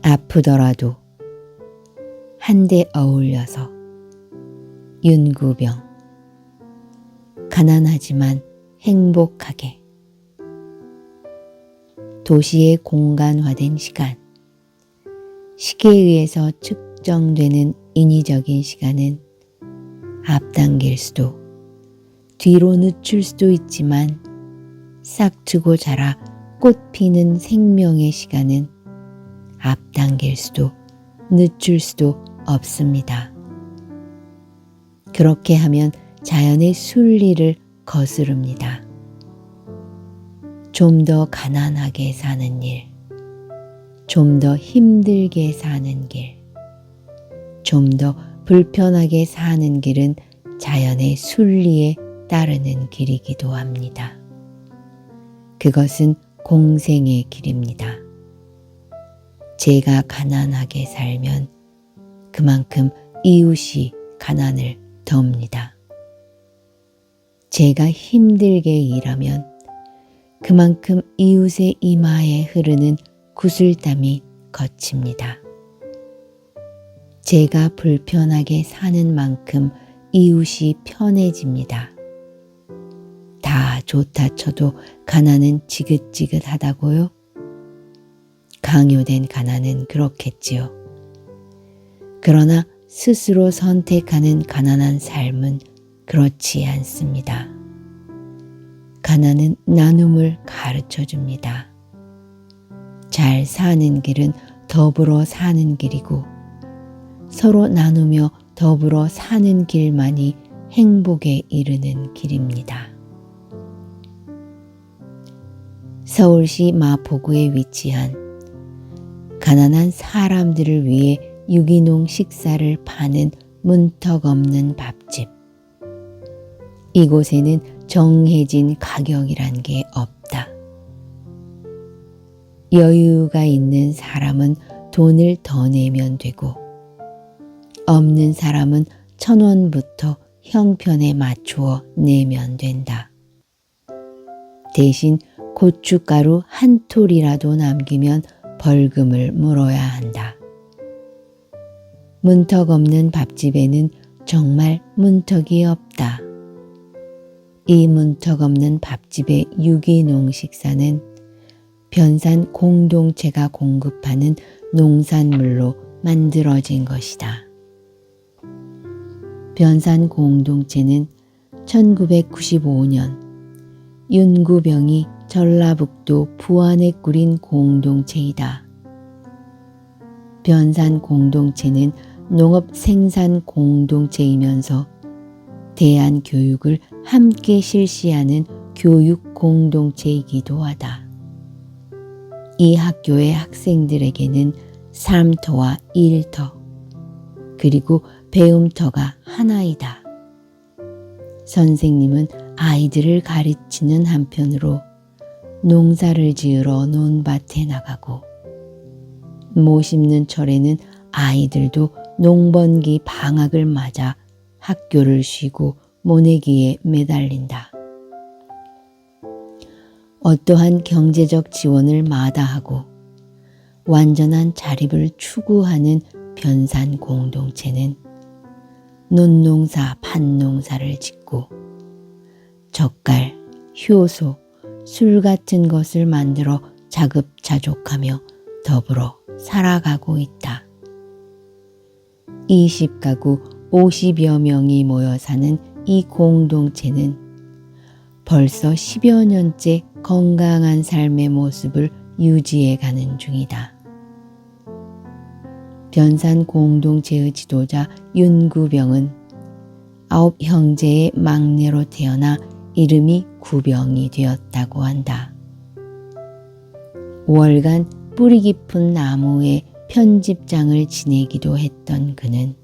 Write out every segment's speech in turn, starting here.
아프더라도 한데 어울려서 윤구병. 가난하지만 행복하게. 도시의 공간화된 시간. 시계에 의해서 측정되는 인위적인 시간은 앞당길 수도 뒤로 늦출 수도 있지만 싹트고 자라 꽃 피는 생명의 시간은 앞당길 수도 늦출 수도 없습니다. 그렇게 하면 자연의 순리를 거스릅니다. 좀 더 가난하게 사는 일, 좀 더 힘들게 사는 길, 좀 더 불편하게 사는 길은 자연의 순리에 따르는 길이기도 합니다. 그것은 공생의 길입니다. 제가 가난하게 살면 그만큼 이웃이 가난을 덮니다. 제가 힘들게 일하면 그만큼 이웃의 이마에 흐르는 구슬땀이 거칩니다. 제가 불편하게 사는 만큼 이웃이 편해집니다. 다 좋다 쳐도 가난은 지긋지긋하다고요? 강요된 가난은 그렇겠지요. 그러나 스스로 선택하는 가난한 삶은 그렇지 않습니다. 가난은 나눔을 가르쳐 줍니다. 잘 사는 길은 더불어 사는 길이고 서로 나누며 더불어 사는 길만이 행복에 이르는 길입니다. 서울시 마포구에 위치한 가난한 사람들을 위해 유기농 식사를 파는 문턱 없는 밥집. 이곳에는 정해진 가격이란 게 없다. 여유가 있는 사람은 돈을 더 내면 되고 없는 사람은 1,000원부터 형편에 맞추어 내면 된다. 대신 고춧가루 한 톨이라도 남기면 벌금을 물어야 한다. 문턱 없는 밥집에는 정말 문턱이 없다. 이 문턱 없는 밥집의 유기농 식사는 변산 공동체가 공급하는 농산물로 만들어진 것이다. 변산 공동체는 1995년 윤구병이 전라북도 부안에 꾸린 공동체이다. 변산 공동체는 농업 생산 공동체이면서 대안교육을 함께 실시하는 교육 공동체이기도 하다. 이 학교의 학생들에게는 삶터와 일터, 그리고 배움터가 하나이다. 선생님은 아이들을 가르치는 한편으로 농사를 지으러 논밭에 나가고 모 심는 철에는 아이들도 농번기 방학을 맞아 학교를 쉬고 모내기에 매달린다. 어떠한 경제적 지원을 마다하고 완전한 자립을 추구하는 변산 공동체는 논농사, 밭농사를 짓고 젓갈, 효소, 술 같은 것을 만들어 자급자족하며 더불어 살아가고 있다. 20가구 50여 명이 모여 사는 이 공동체는 벌써 10여 년째 건강한 삶의 모습을 유지해 가는 중이다. 변산 공동체의 지도자 윤구병은 9 형제의 막내로 태어나 이름이 구병이 되었다고 한다. 월간 뿌리 깊은 나무에 편집장을 지내기도 했던 그는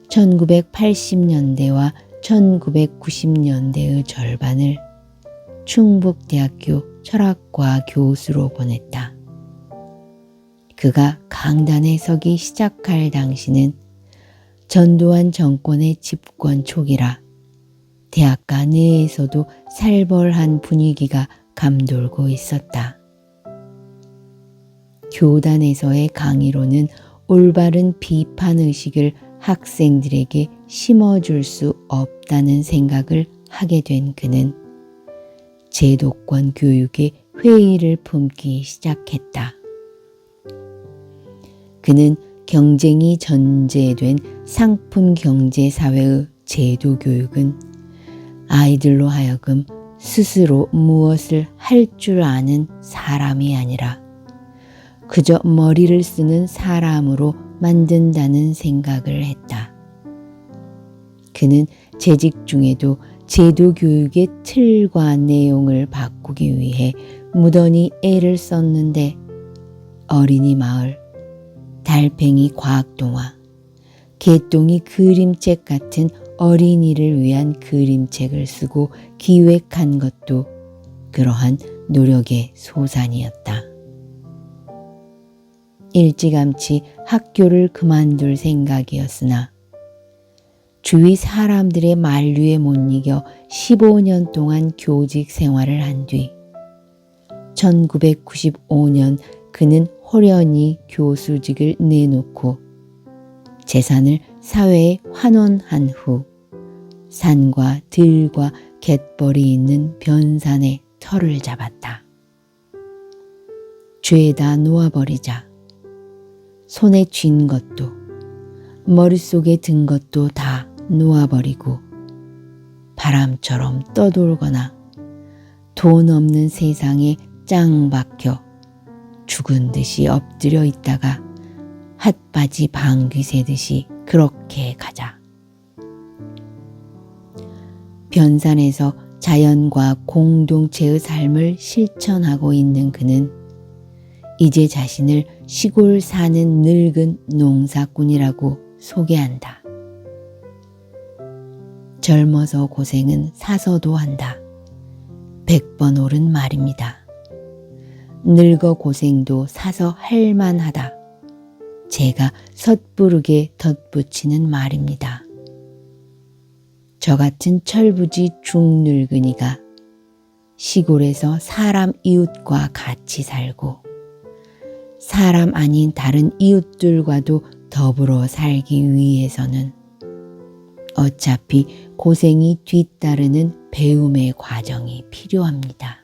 1980년대와 1990년대의 절반을 충북대학교 철학과 교수로 보냈다. 그가 강단에 서기 시작할 당시는 전두환 정권의 집권 초기라 대학가 내에서도 살벌한 분위기가 감돌고 있었다. 교단에서의 강의로는 올바른 비판의식을 학생들에게 심어줄 수 없다는 생각을 하게 된 그는 제도권 교육에 회의를 품기 시작했다. 그는 경쟁이 전제된 상품 경제 사회의 제도 교육은 아이들로 하여금 스스로 무엇을 할 줄 아는 사람이 아니라 그저 머리를 쓰는 사람으로 만든다는 생각을 했다. 그는 재직 중에도 제도 교육의 틀과 내용을 바꾸기 위해 무던히 애를 썼는데 어린이 마을, 달팽이 과학동화, 개똥이 그림책 같은 어린이를 위한 그림책을 쓰고 기획한 것도 그러한 노력의 소산이었다. 일찌감치 학교를 그만둘 생각이었으나 주위 사람들의 만류에 못 이겨 15년 동안 교직 생활을 한 뒤 1995년 그는 호련히 교수직을 내놓고 재산을 사회에 환원한 후 산과 들과 갯벌이 있는 변산에 터를 잡았다. 죄다 놓아버리자. 손에 쥔 것도 머릿속에 든 것도 다 놓아버리고 바람처럼 떠돌거나 돈 없는 세상에 짱 박혀 죽은 듯이 엎드려 있다가 핫바지 방귀 새듯이 그렇게 가자. 변산에서 자연과 공동체의 삶을 실천하고 있는 그는 이제 자신을 시골 사는 늙은 농사꾼이라고 소개한다. 젊어서 고생은 사서도 한다. 100번 옳은 말입니다. 늙어 고생도 사서 할 만하다. 제가 섣부르게 덧붙이는 말입니다. 저 같은 철부지 중늙은이가 시골에서 사람 이웃과 같이 살고 사람 아닌 다른 이웃들과도 더불어 살기 위해서는 어차피 고생이 뒤따르는 배움의 과정이 필요합니다.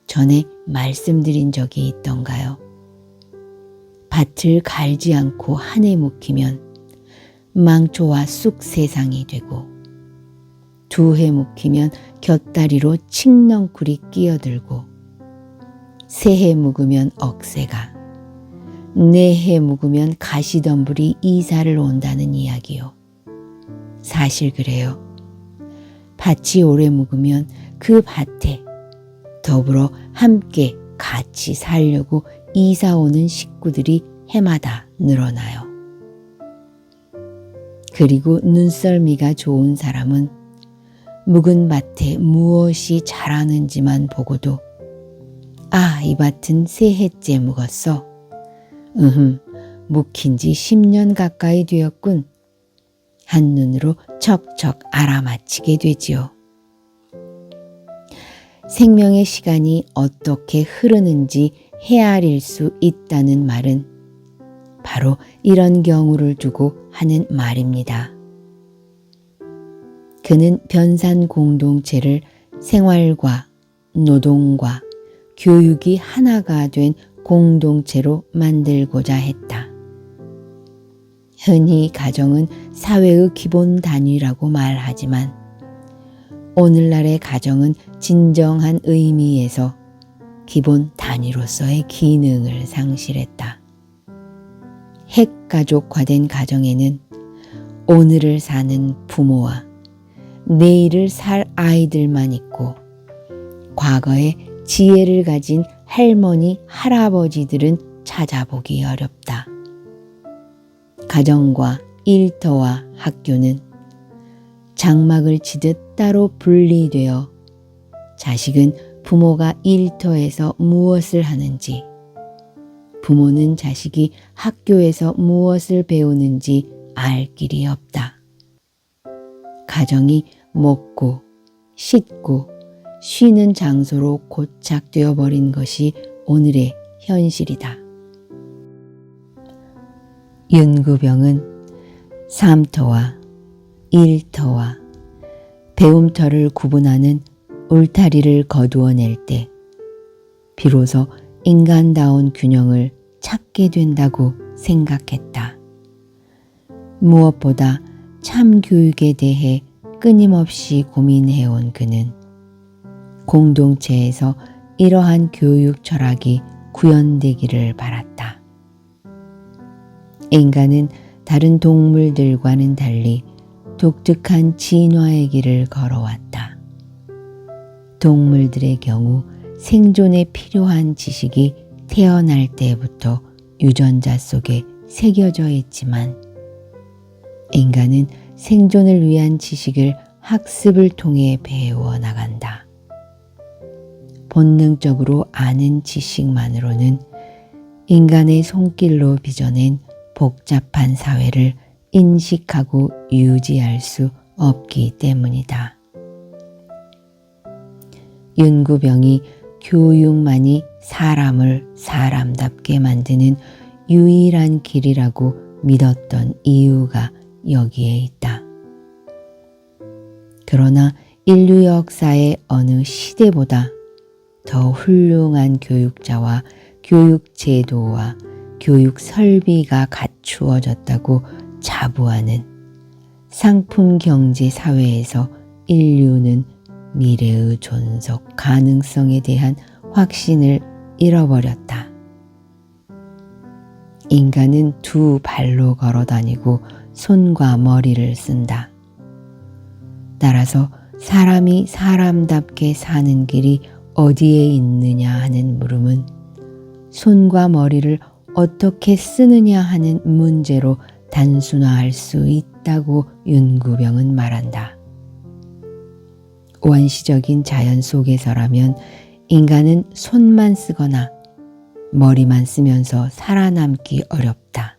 전에 말씀드린 적이 있던가요? 밭을 갈지 않고 한 해 묵히면 망초와 쑥 세상이 되고 2해 묵히면 곁다리로 칡넝쿨이 끼어들고 3해 묵으면 억새가 4해 묵으면 가시덤불이 이사를 온다는 이야기요. 사실 그래요. 밭이 오래 묵으면 그 밭에 더불어 함께 같이 살려고 이사 오는 식구들이 해마다 늘어나요. 그리고 눈썰미가 좋은 사람은 묵은 밭에 무엇이 자라는지만 보고도 아, 이 밭은 3해째 묵었어. 묵힌 지 10년 가까이 되었군. 한눈으로 척척 알아맞히게 되지요. 생명의 시간이 어떻게 흐르는지 헤아릴 수 있다는 말은 바로 이런 경우를 두고 하는 말입니다. 그는 변산 공동체를 생활과 노동과 교육이 하나가 된 공동체로 만들고자 했다. 흔히 가정은 사회의 기본 단위라고 말하지만 오늘날의 가정은 진정한 의미에서 기본 단위로서의 기능을 상실했다. 핵가족화된 가정에는 오늘을 사는 부모와 내일을 살 아이들만 있고 과거에 지혜를 가진 할머니, 할아버지들은 찾아보기 어렵다. 가정과 일터와 학교는 장막을 치듯 따로 분리되어 자식은 부모가 일터에서 무엇을 하는지, 부모는 자식이 학교에서 무엇을 배우는지 알 길이 없다. 가정이 먹고 씻고 쉬는 장소로 고착되어 버린 것이 오늘의 현실이다. 윤구병은 삶터와 일터와 배움터를 구분하는 울타리를 거두어낼 때 비로소 인간다운 균형을 찾게 된다고 생각했다. 무엇보다 참교육에 대해 끊임없이 고민해온 그는 공동체에서 이러한 교육 철학이 구현되기를 바랐다. 인간은 다른 동물들과는 달리 독특한 진화의 길을 걸어왔다. 동물들의 경우 생존에 필요한 지식이 태어날 때부터 유전자 속에 새겨져 있지만 인간은 생존을 위한 지식을 학습을 통해 배워 나간다. 본능적으로 아는 지식만으로는 인간의 손길로 빚어낸 복잡한 사회를 인식하고 유지할 수 없기 때문이다. 윤구병이 교육만이 사람을 사람답게 만드는 유일한 길이라고 믿었던 이유가 여기에 있다. 그러나 인류 역사의 어느 시대보다 더 훌륭한 교육자와 교육 제도와 교육 설비가 갖추어졌다고 자부하는 상품 경제 사회에서 인류는 미래의 존속 가능성에 대한 확신을 잃어버렸다. 인간은 두 발로 걸어 다니고 손과 머리를 쓴다. 따라서 사람이 사람답게 사는 길이 어디에 있느냐 하는 물음은 손과 머리를 어떻게 쓰느냐 하는 문제로 단순화할 수 있다고 윤구병은 말한다. 원시적인 자연 속에서라면 인간은 손만 쓰거나 머리만 쓰면서 살아남기 어렵다.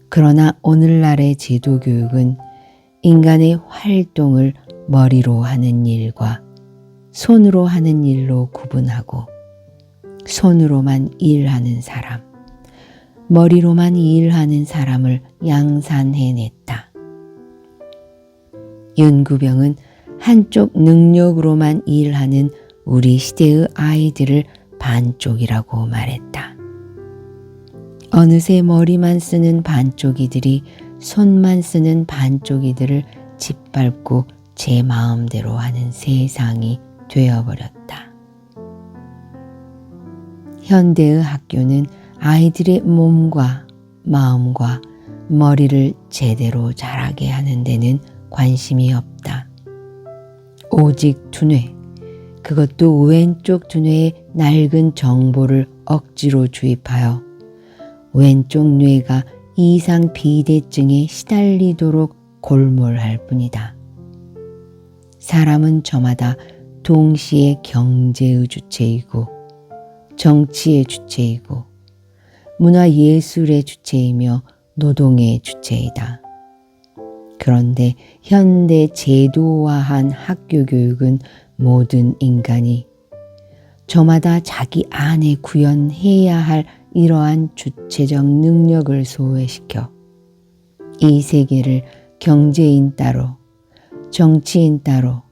그러나 오늘날의 제도교육은 인간의 활동을 머리로 하는 일과 손으로 하는 일로 구분하고 손으로만 일하는 사람, 머리로만 일하는 사람을 양산해냈다. 윤구병은 한쪽 능력으로만 일하는 우리 시대의 아이들을 반쪽이라고 말했다. 어느새 머리만 쓰는 반쪽이들이 손만 쓰는 반쪽이들을 짓밟고 제 마음대로 하는 세상이 되어버렸다. 현대의 학교는 아이들의 몸과 마음과 머리를 제대로 자라게 하는 데는 관심이 없다. 오직 두뇌, 그것도 왼쪽 두뇌에 낡은 정보를 억지로 주입하여 왼쪽 뇌가 이상 비대증에 시달리도록 골몰할 뿐이다. 사람은 저마다 동시에 경제의 주체이고 정치의 주체이고 문화예술의 주체이며 노동의 주체이다. 그런데 현대 제도화한 학교 교육은 모든 인간이 저마다 자기 안에 구현해야 할 이러한 주체적 능력을 소외시켜 이 세계를 경제인 따로, 정치인 따로,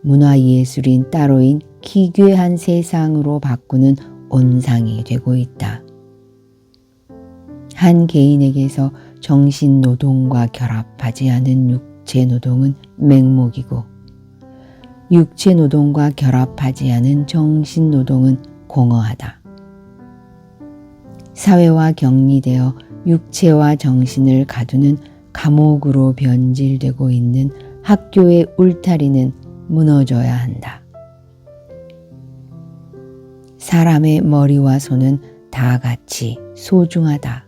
문화예술인 따로인 기괴한 세상으로 바꾸는 온상이 되고 있다. 한 개인에게서 정신노동과 결합하지 않은 육체노동은 맹목이고 육체노동과 결합하지 않은 정신노동은 공허하다. 사회와 격리되어 육체와 정신을 가두는 감옥으로 변질되고 있는 학교의 울타리는 무너져야 한다. 사람의 머리와 손은 다 같이 소중하다.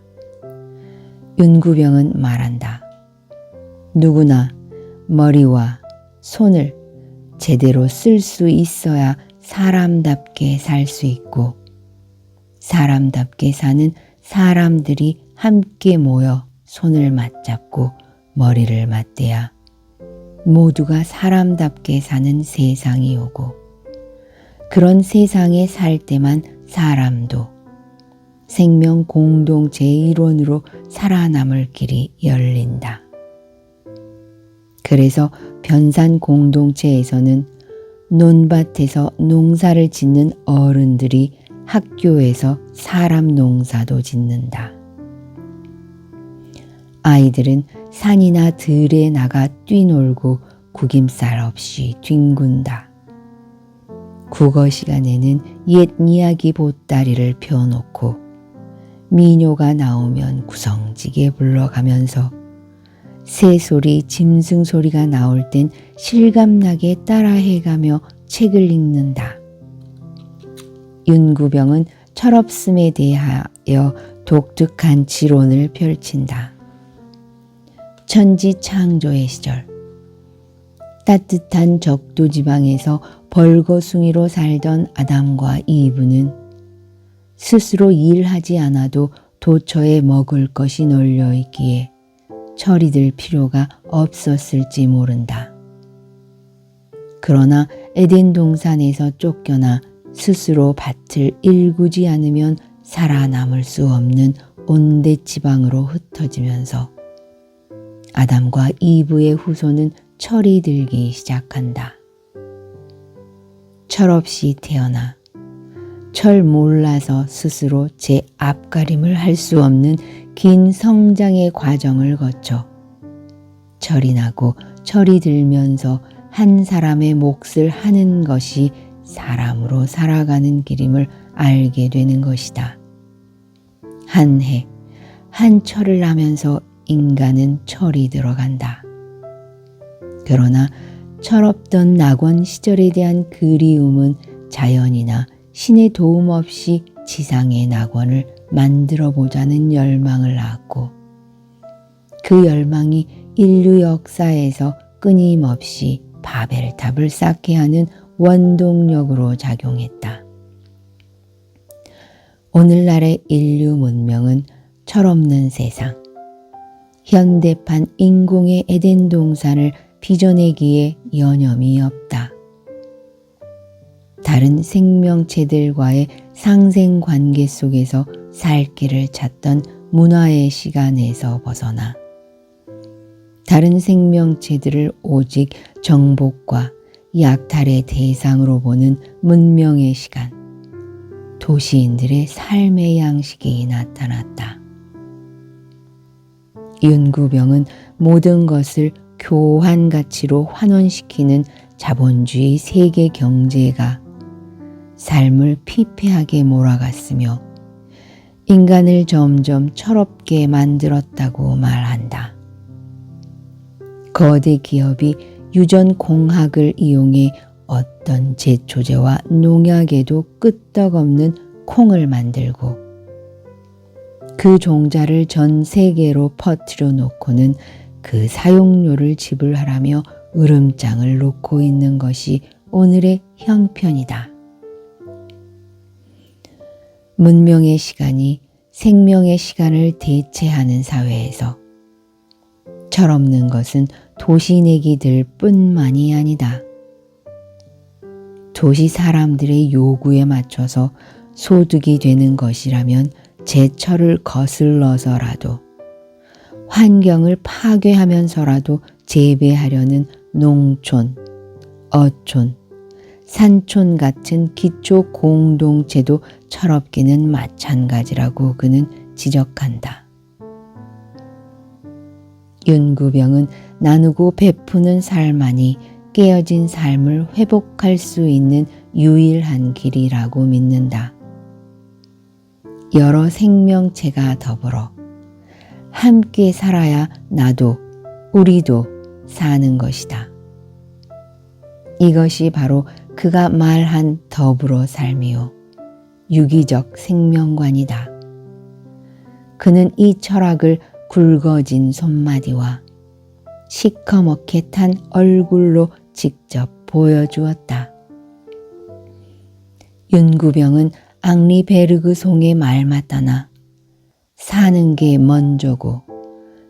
윤구병은 말한다. 누구나 머리와 손을 제대로 쓸 수 있어야 사람답게 살 수 있고 사람답게 사는 사람들이 함께 모여 손을 맞잡고 머리를 맞대야 모두가 사람답게 사는 세상이 오고 그런 세상에 살 때만 사람도 생명 공동체의 일원으로 살아남을 길이 열린다. 그래서 변산 공동체에서는 논밭에서 농사를 짓는 어른들이 학교에서 사람 농사도 짓는다. 아이들은 산이나 들에 나가 뛰놀고 구김살 없이 뒹군다. 국어 시간에는 옛 이야기 보따리를 펴놓고 미녀가 나오면 구성지게 불러가면서 새소리, 짐승소리가 나올 땐 실감나게 따라해가며 책을 읽는다. 윤구병은 철없음에 대하여 독특한 지론을 펼친다. 천지창조의 시절, 따뜻한 적도지방에서 벌거숭이로 살던 아담과 이브는 스스로 일하지 않아도 도처에 먹을 것이 널려 있기에 철이 들 필요가 없었을지 모른다. 그러나 에덴 동산에서 쫓겨나 스스로 밭을 일구지 않으면 살아남을 수 없는 온대 지방으로 흩어지면서 아담과 이브의 후손은 철이 들기 시작한다. 철없이 태어나 철 몰라서 스스로 제 앞가림을 할 수 없는 긴 성장의 과정을 거쳐 철이 나고 철이 들면서 한 사람의 몫을 하는 것이 사람으로 살아가는 길임을 알게 되는 것이다. 한 해, 한 철을 나면서 인간은 철이 들어간다. 그러나 철없던 낙원 시절에 대한 그리움은 자연이나 신의 도움 없이 지상의 낙원을 만들어 보자는 열망을 낳았고 그 열망이 인류 역사에서 끊임없이 바벨탑을 쌓게 하는 원동력으로 작용했다. 오늘날의 인류 문명은 철없는 세상, 현대판 인공의 에덴 동산을 빚어내기에 여념이 없다. 다른 생명체들과의 상생관계 속에서 살 길을 찾던 문화의 시간에서 벗어나 다른 생명체들을 오직 정복과 약탈의 대상으로 보는 문명의 시간, 도시인들의 삶의 양식이 나타났다. 윤구병은 모든 것을 교환 가치로 환원시키는 자본주의 세계 경제가 삶을 피폐하게 몰아갔으며 인간을 점점 철없게 만들었다고 말한다. 거대 기업이 유전 공학을 이용해 어떤 제초제와 농약에도 끄떡없는 콩을 만들고 그 종자를 전 세계로 퍼뜨려 놓고는 그 사용료를 지불하라며 으름장을 놓고 있는 것이 오늘의 형편이다. 문명의 시간이 생명의 시간을 대체하는 사회에서 철없는 것은 도시내기들 뿐만이 아니다. 도시 사람들의 요구에 맞춰서 소득이 되는 것이라면 제철을 거슬러서라도 환경을 파괴하면서라도 재배하려는 농촌, 어촌, 산촌 같은 기초 공동체도 철없기는 마찬가지라고 그는 지적한다. 윤구병은 나누고 베푸는 삶만이 깨어진 삶을 회복할 수 있는 유일한 길이라고 믿는다. 여러 생명체가 더불어 함께 살아야 나도 우리도 사는 것이다. 이것이 바로 그가 말한 더불어 삶이요 유기적 생명관이다. 그는 이 철학을 굵어진 손마디와 시커멓게 탄 얼굴로 직접 보여주었다. 윤구병은 앙리 베르그송의 말 맞다나 사는 게 먼저고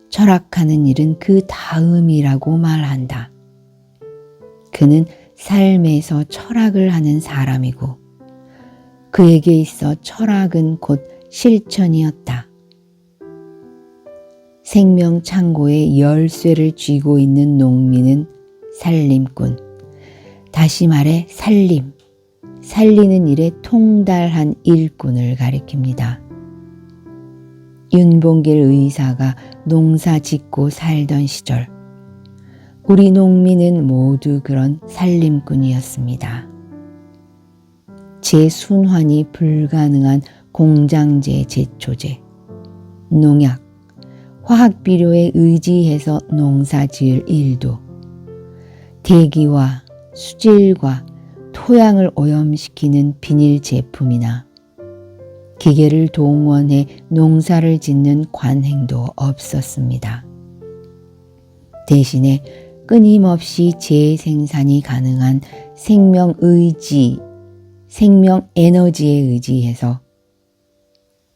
철학하는 일은 그 다음이라고 말한다. 그는 삶에서 철학을 하는 사람이고 그에게 있어 철학은 곧 실천이었다. 생명 창고에 열쇠를 쥐고 있는 농민은 살림꾼, 다시 말해 살림, 살리는 일에 통달한 일꾼을 가리킵니다. 윤봉길 의사가 농사 짓고 살던 시절, 우리 농민은 모두 그런 살림꾼이었습니다. 재순환이 불가능한 공장제 제초제, 농약, 화학비료에 의지해서 농사 지을 일도 대기와 수질과 토양을 오염시키는 비닐 제품이나 기계를 동원해 농사를 짓는 관행도 없었습니다. 대신에 끊임없이 재생산이 가능한 생명의지, 생명에너지에 의지해서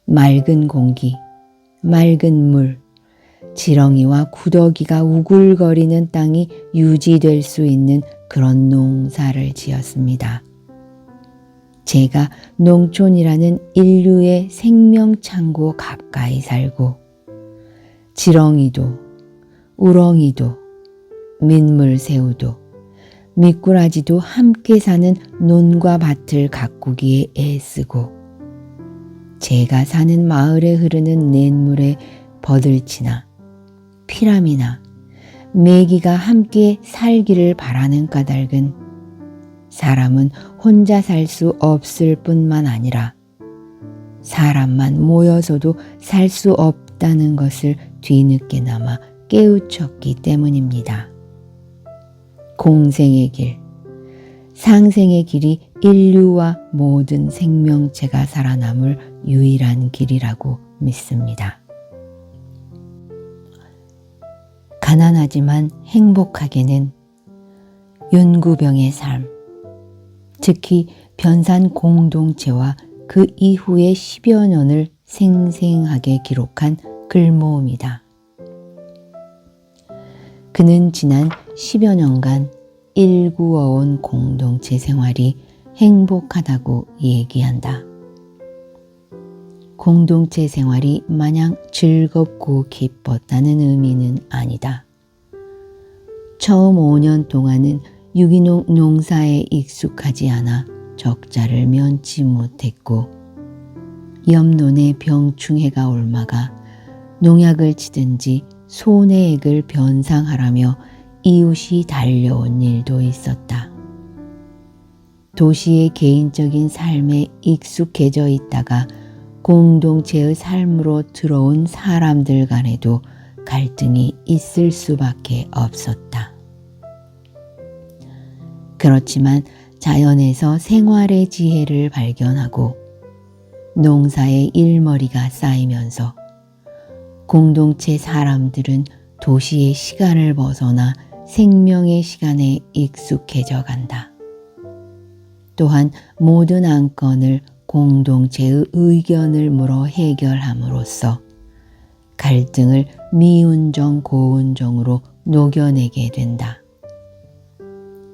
맑은 공기, 맑은 물, 지렁이와 구더기가 우글거리는 땅이 유지될 수 있는 그런 농사를 지었습니다. 제가 농촌이라는 인류의 생명창고 가까이 살고 지렁이도 우렁이도 민물새우도 미꾸라지도 함께 사는 논과 밭을 가꾸기에 애쓰고 제가 사는 마을에 흐르는 냇물에 버들치나 피라미나 메기가 함께 살기를 바라는 까닭은 사람은 혼자 살 수 없을 뿐만 아니라 사람만 모여서도 살 수 없다는 것을 뒤늦게나마 깨우쳤기 때문입니다. 공생의 길, 상생의 길이 인류와 모든 생명체가 살아남을 유일한 길이라고 믿습니다. 가난하지만 행복하게는 윤구병의 삶, 특히 변산 공동체와 그 이후의 10여 년을 생생하게 기록한 글모음이다. 그는 지난 10여 년간 일구어온 공동체 생활이 행복하다고 얘기한다. 공동체 생활이 마냥 즐겁고 기뻤다는 의미는 아니다. 처음 5년 동안은 유기농 농사에 익숙하지 않아 적자를 면치 못했고 옆논에 병충해가 옮아가 농약을 치든지 손해액을 변상하라며 이웃이 달려온 일도 있었다. 도시의 개인적인 삶에 익숙해져 있다가 공동체의 삶으로 들어온 사람들 간에도 갈등이 있을 수밖에 없었다. 그렇지만 자연에서 생활의 지혜를 발견하고 농사의 일머리가 쌓이면서 공동체 사람들은 도시의 시간을 벗어나 생명의 시간에 익숙해져 간다. 또한 모든 안건을 공동체의 의견을 물어 해결함으로써 갈등을 미운정 고운정으로 녹여내게 된다.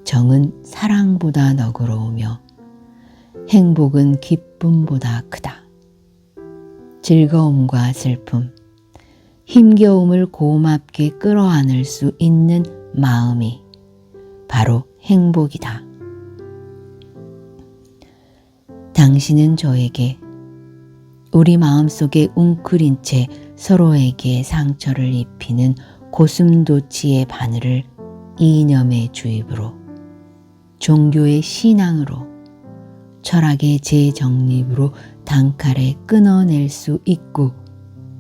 정은 사랑보다 너그러우며 행복은 기쁨보다 크다. 즐거움과 슬픔, 힘겨움을 고맙게 끌어안을 수 있는 마음이 바로 행복이다. 당신은 저에게 우리 마음속에 웅크린 채 서로에게 상처를 입히는 고슴도치의 바늘을 이념의 주입으로, 종교의 신앙으로, 철학의 재정립으로 단칼에 끊어낼 수 있고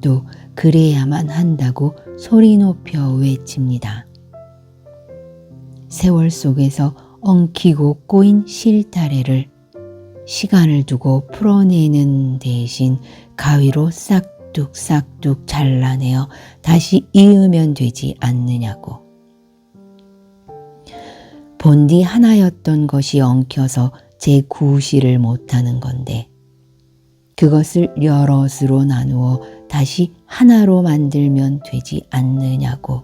또 그래야만 한다고 소리 높여 외칩니다. 세월 속에서 엉키고 꼬인 실타래를 시간을 두고 풀어내는 대신 가위로 싹둑싹둑 잘라내어 다시 이으면 되지 않느냐고. 본디 하나였던 것이 엉켜서 재구실을 못하는 건데 그것을 여럿으로 나누어 다시 하나로 만들면 되지 않느냐고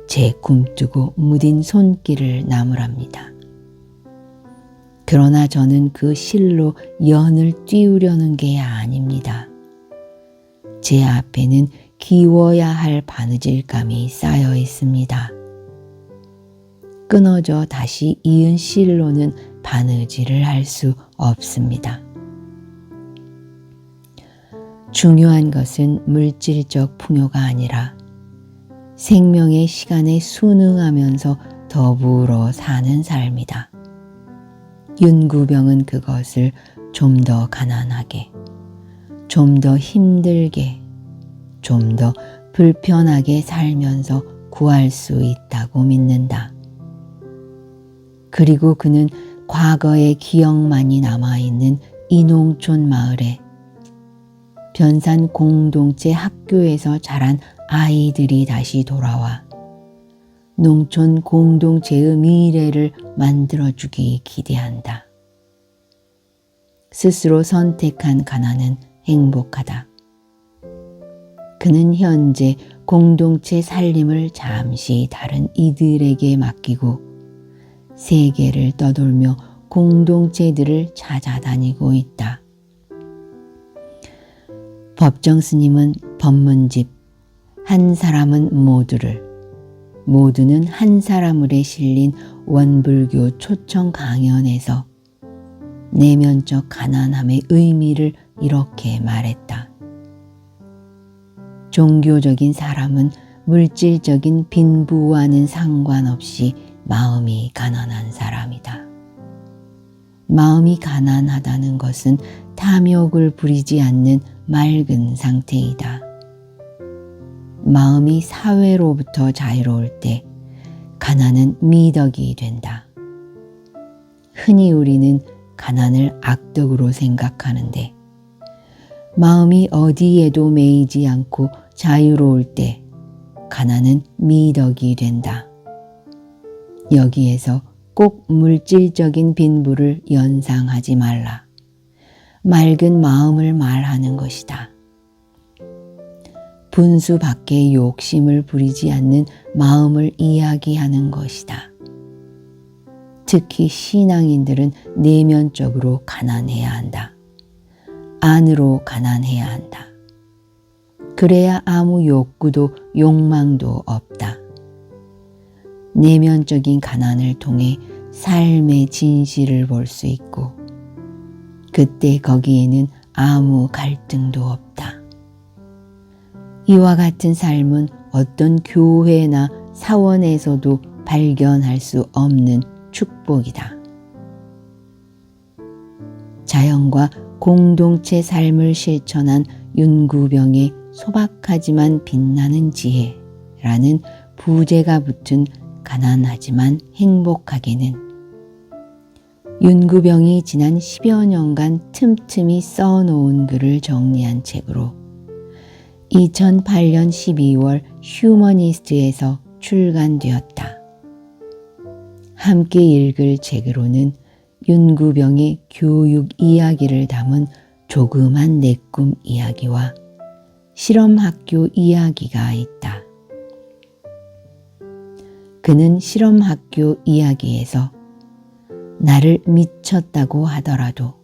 제 굼뜨고 무딘 손길을 나무랍니다. 그러나 저는 그 실로 연을 띄우려는 게 아닙니다. 제 앞에는 기워야 할 바느질감이 쌓여 있습니다. 끊어져 다시 이은 실로는 바느질을 할 수 없습니다. 중요한 것은 물질적 풍요가 아니라 생명의 시간에 순응하면서 더불어 사는 삶이다. 윤구병은 그것을 좀 더 가난하게, 좀 더 힘들게, 좀 더 불편하게 살면서 구할 수 있다고 믿는다. 그리고 그는 과거의 기억만이 남아있는 이 농촌 마을에 변산 공동체 학교에서 자란 아이들이 다시 돌아와 농촌 공동체의 미래를 만들어주기 기대한다. 스스로 선택한 가난은 행복하다. 그는 현재 공동체 살림을 잠시 다른 이들에게 맡기고 세계를 떠돌며 공동체들을 찾아다니고 있다. 법정 스님은 법문집 한 사람은 모두는 한 사람을에 실린 원불교 초청 강연에서 내면적 가난함의 의미를 이렇게 말했다. 종교적인 사람은 물질적인 빈부와는 상관없이 마음이 가난한 사람이다. 마음이 가난하다는 것은 탐욕을 부리지 않는 맑은 상태이다. 마음이 사회로부터 자유로울 때 가난은 미덕이 된다. 흔히 우리는 가난을 악덕으로 생각하는데 마음이 어디에도 매이지 않고 자유로울 때 가난은 미덕이 된다. 여기에서 꼭 물질적인 빈부를 연상하지 말라. 맑은 마음을 말하는 것이다. 분수 밖에 욕심을 부리지 않는 마음을 이야기하는 것이다. 특히 신앙인들은 내면적으로 가난해야 한다. 안으로 가난해야 한다. 그래야 아무 욕구도 욕망도 없다. 내면적인 가난을 통해 삶의 진실을 볼 수 있고 그때 거기에는 아무 갈등도 없다. 이와 같은 삶은 어떤 교회나 사원에서도 발견할 수 없는 축복이다. 자연과 공동체 삶을 실천한 윤구병의 소박하지만 빛나는 지혜라는 부제가 붙은 가난하지만 행복하게는 윤구병이 지난 10여 년간 틈틈이 써놓은 글을 정리한 책으로 2008년 12월 휴머니스트에서 출간되었다. 함께 읽을 책으로는 윤구병의 교육 이야기를 담은 조그만 내 꿈 이야기와 실험학교 이야기가 있다. 그는 실험학교 이야기에서 나를 미쳤다고 하더라도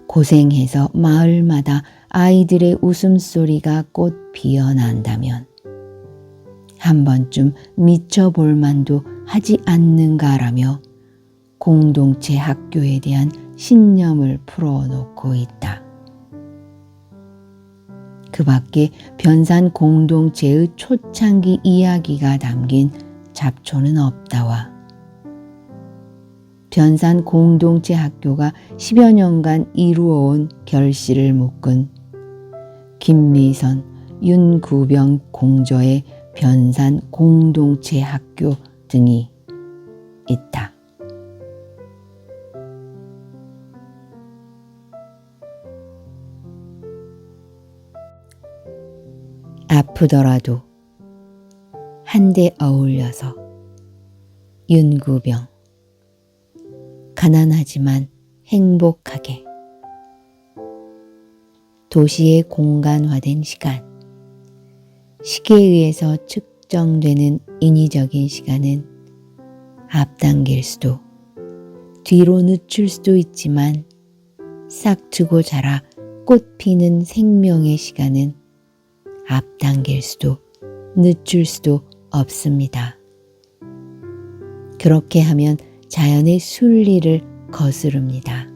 고생해서 마을마다 아이들의 웃음소리가 꽃 피어난다면 한 번쯤 미쳐볼 만도 하지 않는가라며 공동체 학교에 대한 신념을 풀어놓고 있다. 그 밖에 변산 공동체의 초창기 이야기가 담긴 잡초는 없다와 변산 공동체 학교가 10여 년간 이루어온 결실을 묶은 김미선, 윤구병 공저의 변산 공동체 학교 등이 있다. 아프더라도 한데 어울려서 윤구병 가난하지만 행복하게 도시의 공간화된 시간 시계에 의해서 측정되는 인위적인 시간은 앞당길 수도 뒤로 늦출 수도 있지만 싹트고 자라 꽃 피는 생명의 시간은 앞당길 수도 늦출 수도 없습니다. 그렇게 하면 자연의 순리를 거스릅니다.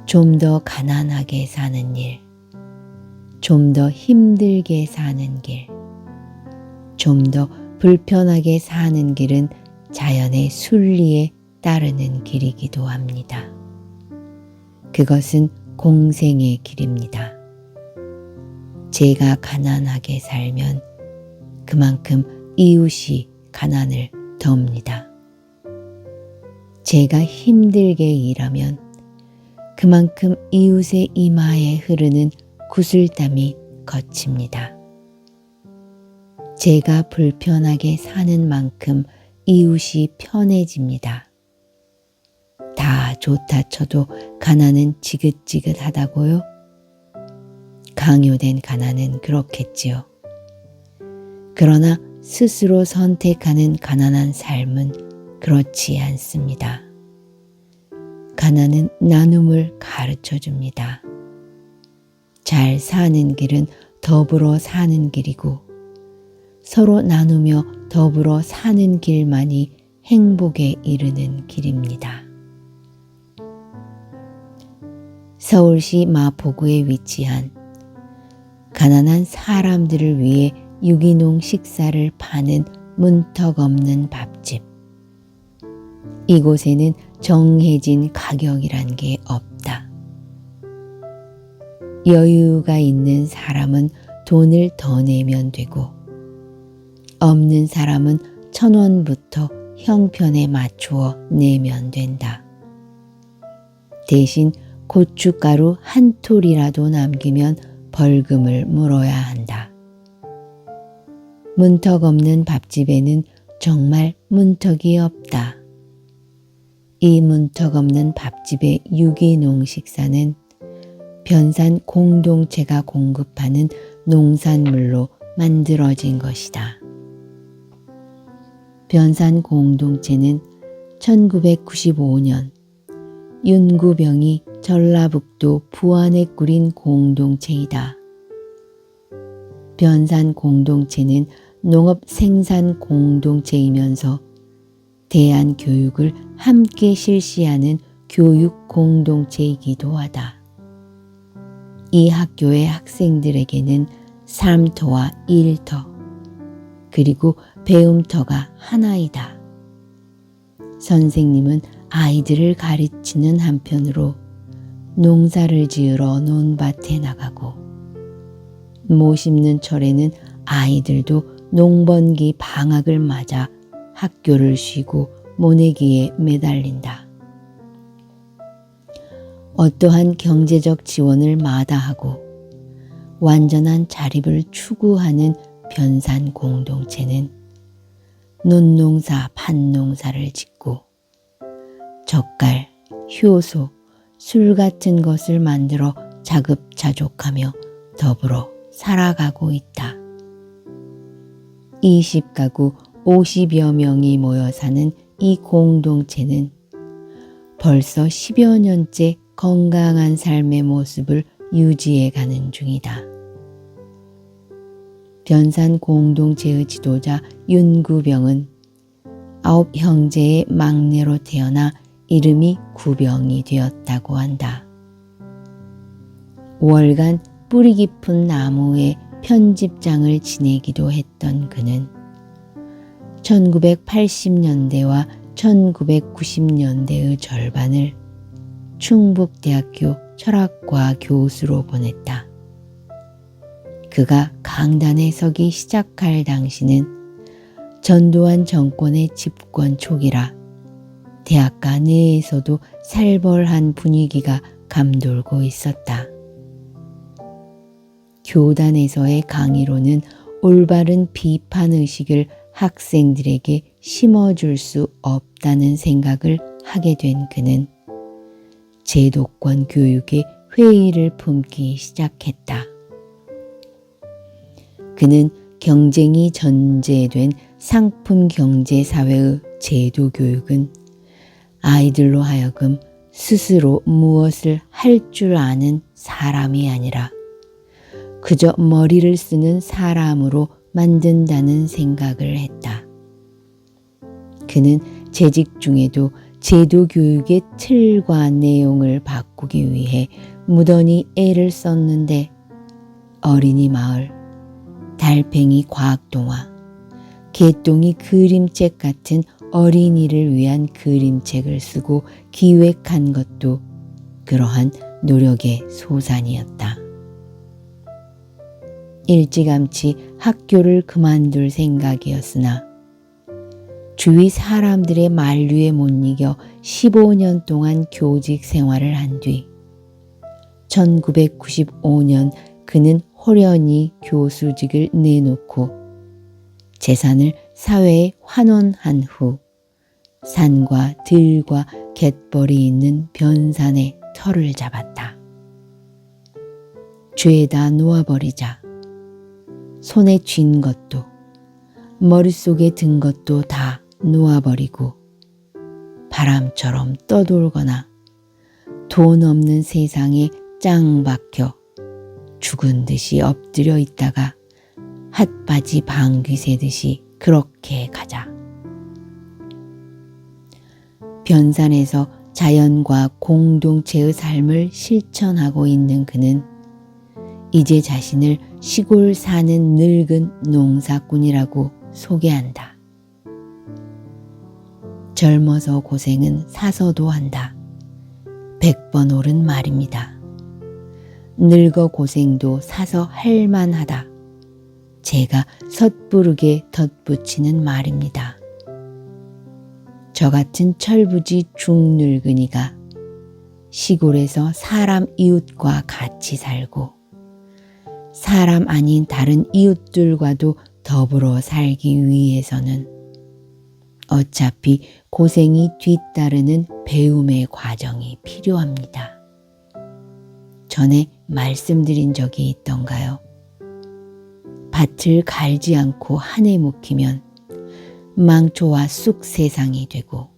좀 더 가난하게 사는 일, 좀 더 힘들게 사는 길, 좀 더 불편하게 사는 길은 자연의 순리에 따르는 길이기도 합니다. 그것은 공생의 길입니다. 제가 가난하게 살면 그만큼 이웃이 가난을 덮니다. 제가 힘들게 일하면 그만큼 이웃의 이마에 흐르는 구슬땀이 거칩니다. 제가 불편하게 사는 만큼 이웃이 편해집니다. 다 좋다 쳐도 가난은 지긋지긋하다고요? 강요된 가난은 그렇겠지요. 그러나 스스로 선택하는 가난한 삶은 그렇지 않습니다. 가난은 나눔을 가르쳐 줍니다. 잘 사는 길은 더불어 사는 길이고 서로 나누며 더불어 사는 길만이 행복에 이르는 길입니다. 서울시 마포구에 위치한 가난한 사람들을 위해 유기농 식사를 파는 문턱 없는 밥집. 이곳에는 정해진 가격이란 게 없다. 여유가 있는 사람은 돈을 더 내면 되고 없는 사람은 1,000원부터 형편에 맞추어 내면 된다. 대신 고춧가루 한 톨이라도 남기면 벌금을 물어야 한다. 문턱 없는 밥집에는 정말 문턱이 없다. 이 문턱 없는 밥집의 유기농 식사는 변산 공동체가 공급하는 농산물로 만들어진 것이다. 변산 공동체는 1995년 윤구병이 전라북도 부안에 꾸린 공동체이다. 변산 공동체는 농업 생산 공동체이면서 대안교육을 함께 실시하는 교육 공동체이기도 하다. 이 학교의 학생들에게는 삶터와 일터, 그리고 배움터가 하나이다. 선생님은 아이들을 가르치는 한편으로 농사를 지으러 논밭에 나가고 모 심는 철에는 아이들도 농번기 방학을 맞아 학교를 쉬고 모내기에 매달린다. 어떠한 경제적 지원을 마다하고 완전한 자립을 추구하는 변산 공동체는 논농사, 밭농사를 짓고 젓갈, 효소, 술 같은 것을 만들어 자급자족하며 더불어 살아가고 있다. 20가구 50여 명이 모여 사는 이 공동체는 벌써 10여 년째 건강한 삶의 모습을 유지해 가는 중이다. 변산 공동체의 지도자 윤구병은 9 형제의 막내로 태어나 이름이 구병이 되었다고 한다. 월간 뿌리 깊은 나무에 편집장을 지내기도 했던 그는 1980년대와 1990년대의 절반을 충북대학교 철학과 교수로 보냈다. 그가 강단에 서기 시작할 당시는 전두환 정권의 집권 초기라 대학가 내에서도 살벌한 분위기가 감돌고 있었다. 교단에서의 강의로는 올바른 비판의식을 학생들에게 심어줄 수 없다는 생각을 하게 된 그는 제도권 교육에 회의를 품기 시작했다. 그는 경쟁이 전제된 상품 경제 사회의 제도 교육은 아이들로 하여금 스스로 무엇을 할 줄 아는 사람이 아니라 그저 머리를 쓰는 사람으로 만든다는 생각을 했다. 그는 재직 중에도 제도 교육의 틀과 내용을 바꾸기 위해 무던히 애를 썼는데 어린이 마을, 달팽이 과학동화, 개똥이 그림책 같은 어린이를 위한 그림책을 쓰고 기획한 것도 그러한 노력의 소산이었다. 일찌감치 학교를 그만둘 생각이었으나 주위 사람들의 만류에 못 이겨 15년 동안 교직 생활을 한 뒤 1995년 그는 호련히 교수직을 내놓고 재산을 사회에 환원한 후 산과 들과 갯벌이 있는 변산에 터를 잡았다. 죄다 놓아버리자. 손에 쥔 것도 머릿속에 든 것도 다 놓아버리고 바람처럼 떠돌거나 돈 없는 세상에 짱 박혀 죽은 듯이 엎드려 있다가 핫바지 방귀 새듯이 그렇게 가자. 변산에서 자연과 공동체의 삶을 실천하고 있는 그는 이제 자신을 시골 사는 늙은 농사꾼이라고 소개한다. 젊어서 고생은 사서도 한다. 100번 옳은 말입니다. 늙어 고생도 사서 할 만하다. 제가 섣부르게 덧붙이는 말입니다. 저 같은 철부지 중늙은이가 시골에서 사람 이웃과 같이 살고 사람 아닌 다른 이웃들과도 더불어 살기 위해서는 어차피 고생이 뒤따르는 배움의 과정이 필요합니다. 전에 말씀드린 적이 있던가요? 밭을 갈지 않고 한 해 묵히면 망초와 쑥 세상이 되고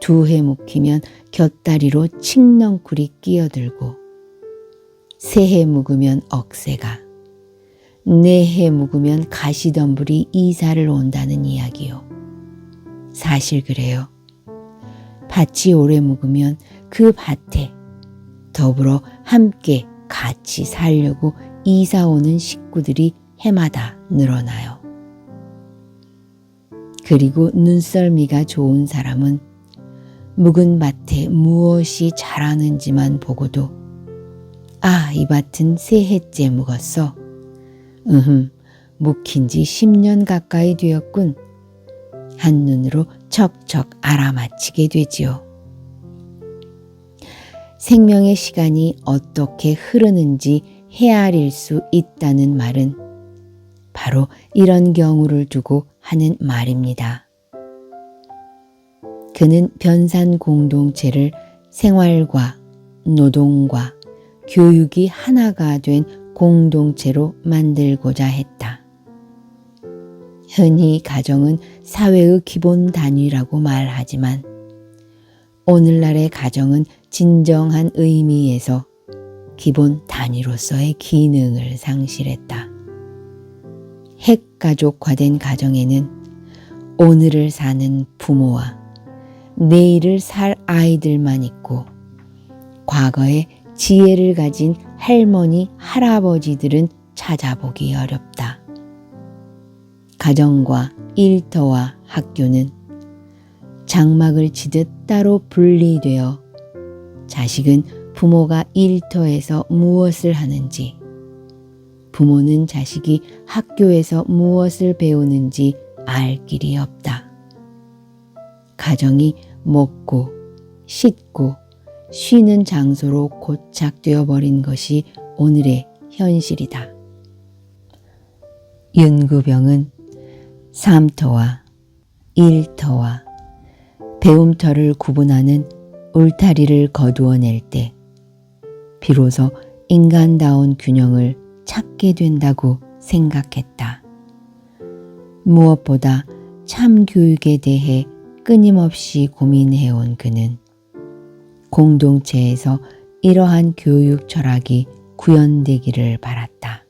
2해 묵히면 곁다리로 칡넝쿨이 끼어들고 3해 묵으면 억새가 4해 묵으면 가시덤불이 이사를 온다는 이야기요. 사실 그래요. 밭이 오래 묵으면 그 밭에 더불어 함께 같이 살려고 이사 오는 식구들이 해마다 늘어나요. 그리고 눈썰미가 좋은 사람은 묵은 밭에 무엇이 자라는지만 보고도 아, 이 밭은 3해째 묵었어. 묵힌 지 10년 가까이 되었군. 한눈으로 척척 알아맞히게 되지요. 생명의 시간이 어떻게 흐르는지 헤아릴 수 있다는 말은 바로 이런 경우를 두고 하는 말입니다. 그는 변산 공동체를 생활과 노동과 교육이 하나가 된 공동체로 만들고자 했다. 흔히 가정은 사회의 기본 단위라고 말하지만 오늘날의 가정은 진정한 의미에서 기본 단위로서의 기능을 상실했다. 핵가족화된 가정에는 오늘을 사는 부모와 내일을 살 아이들만 있고 과거에 지혜를 가진 할머니, 할아버지들은 찾아보기 어렵다. 가정과 일터와 학교는 장막을 치듯 따로 분리되어 자식은 부모가 일터에서 무엇을 하는지, 부모는 자식이 학교에서 무엇을 배우는지 알 길이 없다. 가정이 먹고 씻고 쉬는 장소로 고착되어 버린 것이 오늘의 현실이다. 윤구병은 삶터와 일터와 배움터를 구분하는 울타리를 거두어낼 때 비로소 인간다운 균형을 찾게 된다고 생각했다. 무엇보다 참교육에 대해 끊임없이 고민해온 그는 공동체에서 이러한 교육 철학이 구현되기를 바랐다.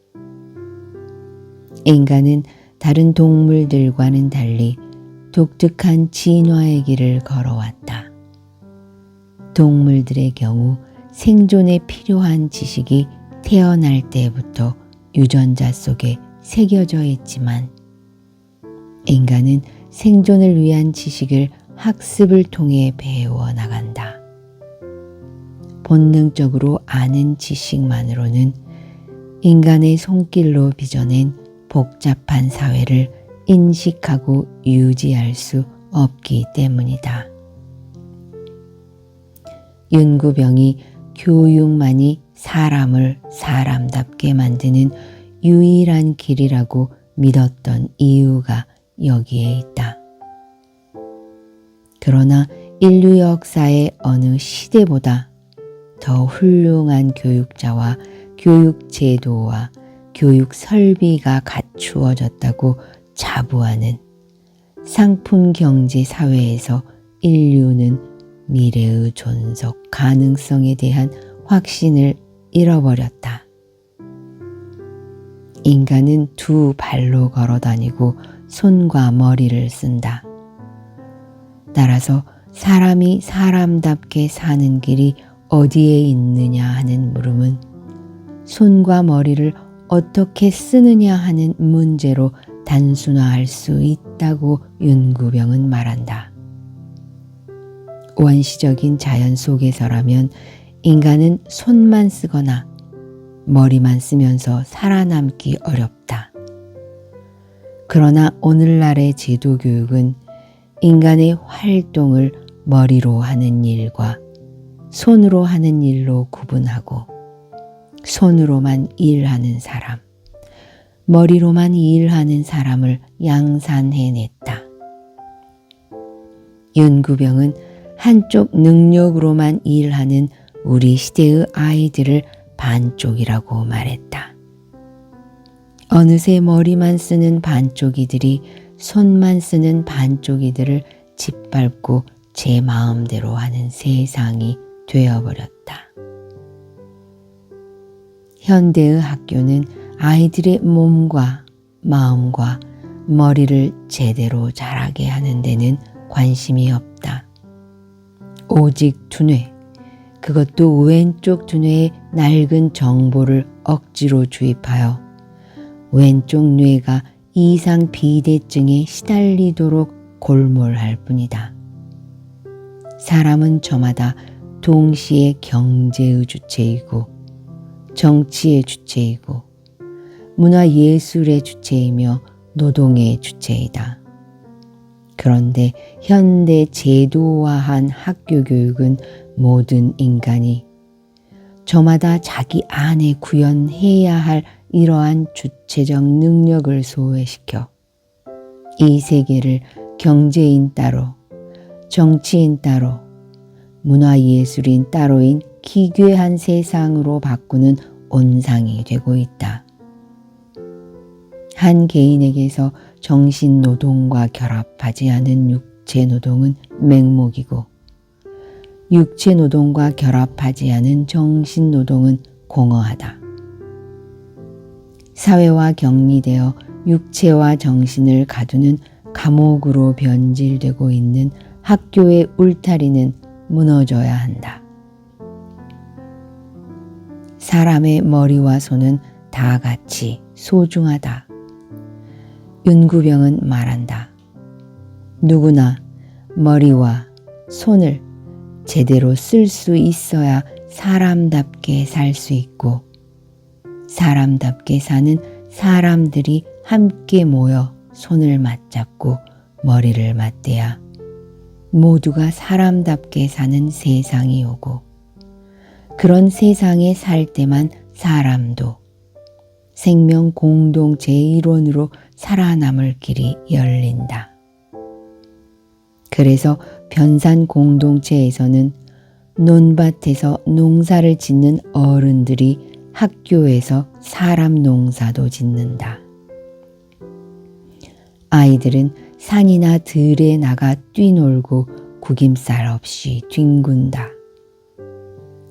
인간은 다른 동물들과는 달리 독특한 진화의 길을 걸어왔다. 동물들의 경우 생존에 필요한 지식이 태어날 때부터 유전자 속에 새겨져 있지만 인간은 생존을 위한 지식을 학습을 통해 배워 나간다. 본능적으로 아는 지식만으로는 인간의 손길로 빚어낸 복잡한 사회를 인식하고 유지할 수 없기 때문이다. 윤구병이 교육만이 사람을 사람답게 만드는 유일한 길이라고 믿었던 이유가 여기에 있다. 그러나 인류 역사의 어느 시대보다 더 훌륭한 교육자와 교육 제도와 교육 설비가 갖추어졌다고 자부하는 상품 경제 사회에서 인류는 미래의 존속 가능성에 대한 확신을 잃어버렸다. 인간은 두 발로 걸어 다니고 손과 머리를 쓴다. 따라서 사람이 사람답게 사는 길이 어디에 있느냐 하는 물음은 손과 머리를 어떻게 쓰느냐 하는 문제로 단순화할 수 있다고 윤구병은 말한다. 원시적인 자연 속에서라면 인간은 손만 쓰거나 머리만 쓰면서 살아남기 어렵다. 그러나 오늘날의 제도교육은 인간의 활동을 머리로 하는 일과 손으로 하는 일로 구분하고 손으로만 일하는 사람, 머리로만 일하는 사람을 양산해냈다. 윤구병은 한쪽 능력으로만 일하는 우리 시대의 아이들을 반쪽이라고 말했다. 어느새 머리만 쓰는 반쪽이들이 손만 쓰는 반쪽이들을 짓밟고 제 마음대로 하는 세상이 되어버렸다. 현대의 학교는 아이들의 몸과 마음과 머리를 제대로 자라게 하는 데는 관심이 없다. 오직 두뇌, 그것도 왼쪽 두뇌에 낡은 정보를 억지로 주입하여 왼쪽 뇌가 이상 비대증에 시달리도록 골몰할 뿐이다. 사람은 저마다 동시에 경제의 주체이고 정치의 주체이고 문화예술의 주체이며 노동의 주체이다. 그런데 현대 제도화한 학교 교육은 모든 인간이 저마다 자기 안에 구현해야 할 이러한 주체적 능력을 소외시켜 이 세계를 경제인 따로, 정치인 따로, 문화예술인 따로인 기괴한 세상으로 바꾸는 온상이 되고 있다. 한 개인에게서 정신노동과 결합하지 않은 육체노동은 맹목이고 육체노동과 결합하지 않은 정신노동은 공허하다. 사회와 격리되어 육체와 정신을 가두는 감옥으로 변질되고 있는 학교의 울타리는 무너져야 한다. 사람의 머리와 손은 다 같이 소중하다. 윤구병은 말한다. 누구나 머리와 손을 제대로 쓸 수 있어야 사람답게 살 수 있고 사람답게 사는 사람들이 함께 모여 손을 맞잡고 머리를 맞대야 모두가 사람답게 사는 세상이 오고 그런 세상에 살 때만 사람도 생명 공동체의 일원으로 살아남을 길이 열린다. 그래서 변산 공동체에서는 논밭에서 농사를 짓는 어른들이 학교에서 사람 농사도 짓는다. 아이들은 산이나 들에 나가 뛰놀고 구김살 없이 뒹군다.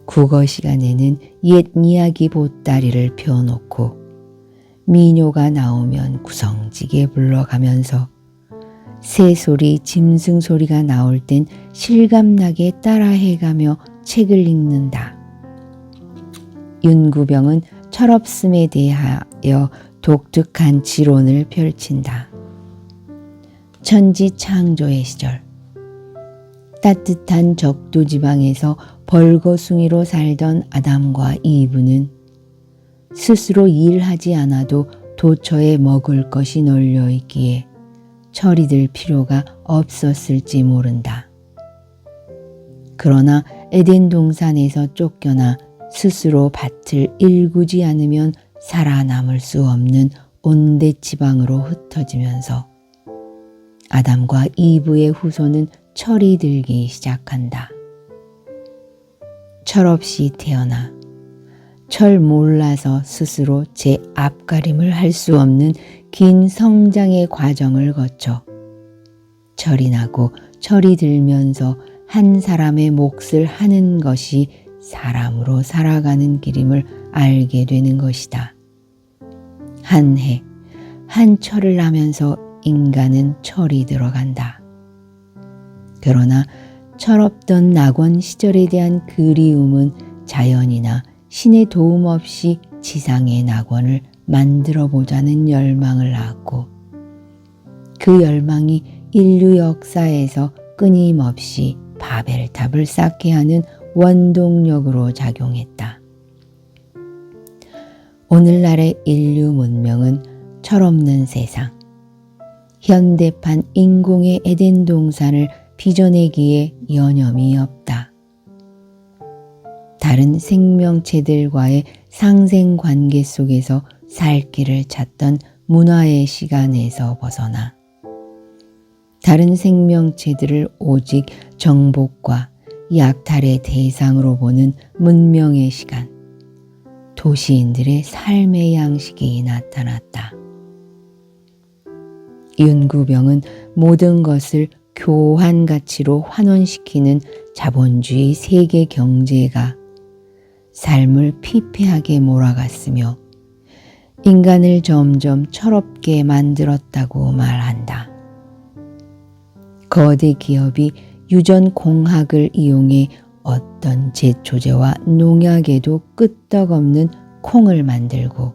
국어 시간에는 옛 이야기 보따리를 펴놓고 미녀가 나오면 구성지게 불러가면서 새소리, 짐승소리가 나올 땐 실감나게 따라해가며 책을 읽는다. 윤구병은 철없음에 대하여 독특한 지론을 펼친다. 천지창조의 시절, 따뜻한 적도지방에서 벌거숭이로 살던 아담과 이브는 스스로 일하지 않아도 도처에 먹을 것이 널려 있기에 철이 들 필요가 없었을지 모른다. 그러나 에덴 동산에서 쫓겨나 스스로 밭을 일구지 않으면 살아남을 수 없는 온대 지방으로 흩어지면서 아담과 이브의 후손은 철이 들기 시작한다. 철없이 태어나 철 몰라서 스스로 제 앞가림을 할 수 없는 긴 성장의 과정을 거쳐 철이 나고 철이 들면서 한 사람의 몫을 하는 것이 사람으로 살아가는 길임을 알게 되는 것이다. 한 해, 한 철을 나면서 인간은 철이 들어간다. 그러나 철없던 낙원 시절에 대한 그리움은 자연이나 신의 도움 없이 지상의 낙원을 만들어 보자는 열망을 낳았고 그 열망이 인류 역사에서 끊임없이 바벨탑을 쌓게 하는 원동력으로 작용했다. 오늘날의 인류 문명은 철없는 세상, 현대판 인공의 에덴 동산을 빚어내기에 여념이 없다. 다른 생명체들과의 상생관계 속에서 살 길을 찾던 문화의 시간에서 벗어나 다른 생명체들을 오직 정복과 약탈의 대상으로 보는 문명의 시간, 도시인들의 삶의 양식이 나타났다. 윤구병은 모든 것을 교환 가치로 환원시키는 자본주의 세계 경제가 삶을 피폐하게 몰아갔으며 인간을 점점 철없게 만들었다고 말한다. 거대 기업이 유전공학을 이용해 어떤 제초제와 농약에도 끄떡없는 콩을 만들고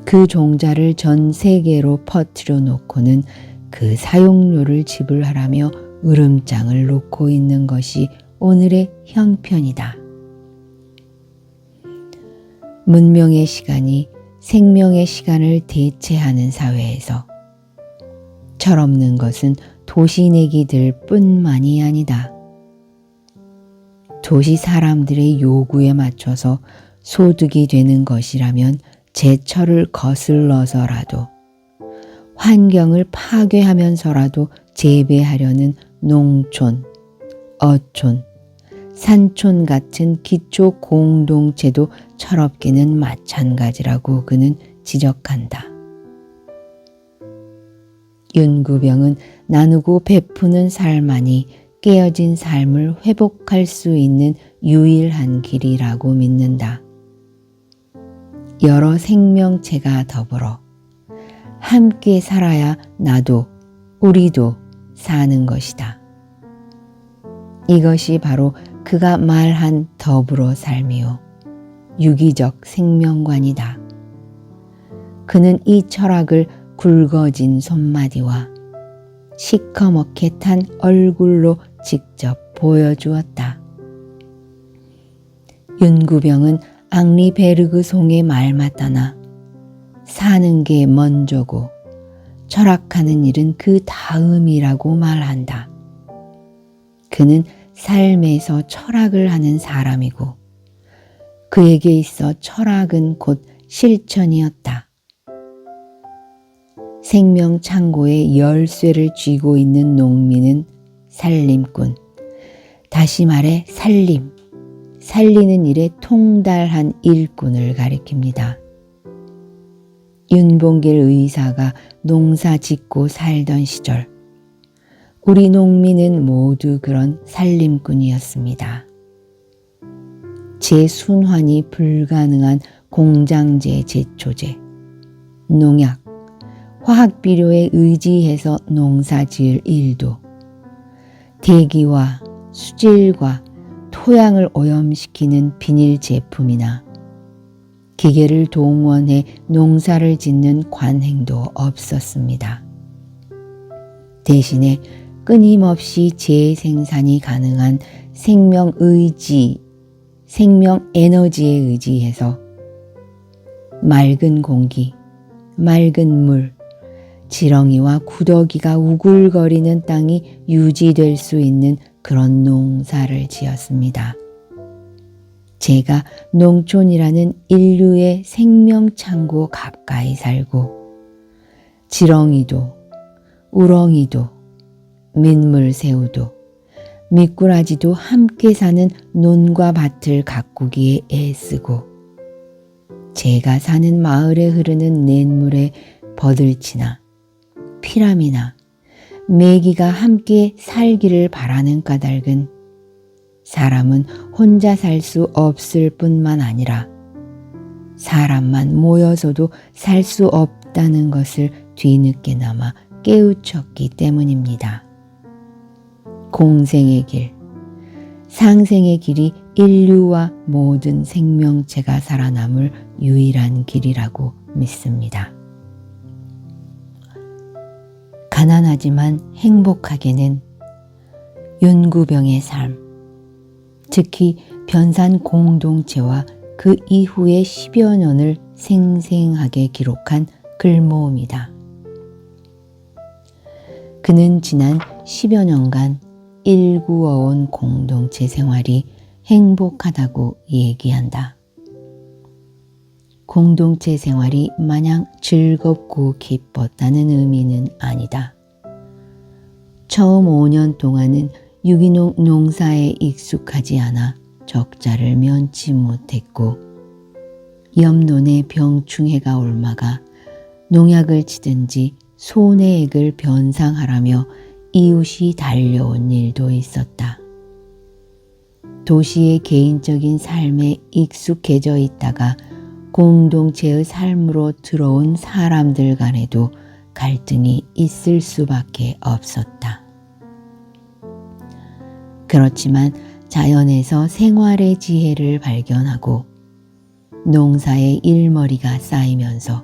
그 종자를 전 세계로 퍼뜨려 놓고는 그 사용료를 지불하라며 으름장을 놓고 있는 것이 오늘의 형편이다. 문명의 시간이 생명의 시간을 대체하는 사회에서 철없는 것은 도시내기들 뿐만이 아니다. 도시 사람들의 요구에 맞춰서 소득이 되는 것이라면 제철을 거슬러서라도 환경을 파괴하면서라도 재배하려는 농촌, 어촌, 산촌 같은 기초 공동체도 철없기는 마찬가지라고 그는 지적한다. 윤구병은 나누고 베푸는 삶만이 깨어진 삶을 회복할 수 있는 유일한 길이라고 믿는다. 여러 생명체가 더불어 함께 살아야 나도 우리도 사는 것이다. 이것이 바로 그가 말한 더불어 삶이요 유기적 생명관이다. 그는 이 철학을 굵어진 손마디와 시커멓게 탄 얼굴로 직접 보여주었다. 윤구병은 앙리 베르그 송의 말 맞다나 사는 게 먼저고 철학하는 일은 그 다음이라고 말한다. 그는 삶에서 철학을 하는 사람이고 그에게 있어 철학은 곧 실천이었다. 생명 창고에 열쇠를 쥐고 있는 농민은 살림꾼, 다시 말해 살리는 일에 통달한 일꾼을 가리킵니다. 윤봉길 의사가 농사 짓고 살던 시절 우리 농민은 모두 그런 살림꾼이었습니다. 재순환이 불가능한 공장제 제초제, 농약, 화학비료에 의지해서 농사 지을 일도 대기와 수질과 토양을 오염시키는 비닐 제품이나 기계를 동원해 농사를 짓는 관행도 없었습니다. 대신에 끊임없이 재생산이 가능한 생명에너지에 의지해서 맑은 공기, 맑은 물, 지렁이와 구더기가 우글거리는 땅이 유지될 수 있는 그런 농사를 지었습니다. 제가 농촌이라는 인류의 생명창고 가까이 살고 지렁이도 우렁이도 민물새우도 미꾸라지도 함께 사는 논과 밭을 가꾸기에 애쓰고 제가 사는 마을에 흐르는 냇물에 버들치나 피람이나 메기가 함께 살기를 바라는 까닭은 사람은 혼자 살 수 없을 뿐만 아니라 사람만 모여서도 살 수 없다는 것을 뒤늦게나마 깨우쳤기 때문입니다. 공생의 길, 상생의 길이 인류와 모든 생명체가 살아남을 유일한 길이라고 믿습니다. 가난하지만 행복하게는 윤구병의 삶, 특히 변산 공동체와 그 이후의 10여 년을 생생하게 기록한 글모음이다. 그는 지난 10여 년간 일구어온 공동체 생활이 행복하다고 얘기한다. 공동체 생활이 마냥 즐겁고 기뻤다는 의미는 아니다. 처음 5년 동안은 유기농 농사에 익숙하지 않아 적자를 면치 못했고 옆논에 병충해가 옮아가 농약을 치든지 손해액을 변상하라며 이웃이 달려온 일도 있었다. 도시의 개인적인 삶에 익숙해져 있다가 공동체의 삶으로 들어온 사람들 간에도 갈등이 있을 수밖에 없었다. 그렇지만 자연에서 생활의 지혜를 발견하고 농사의 일머리가 쌓이면서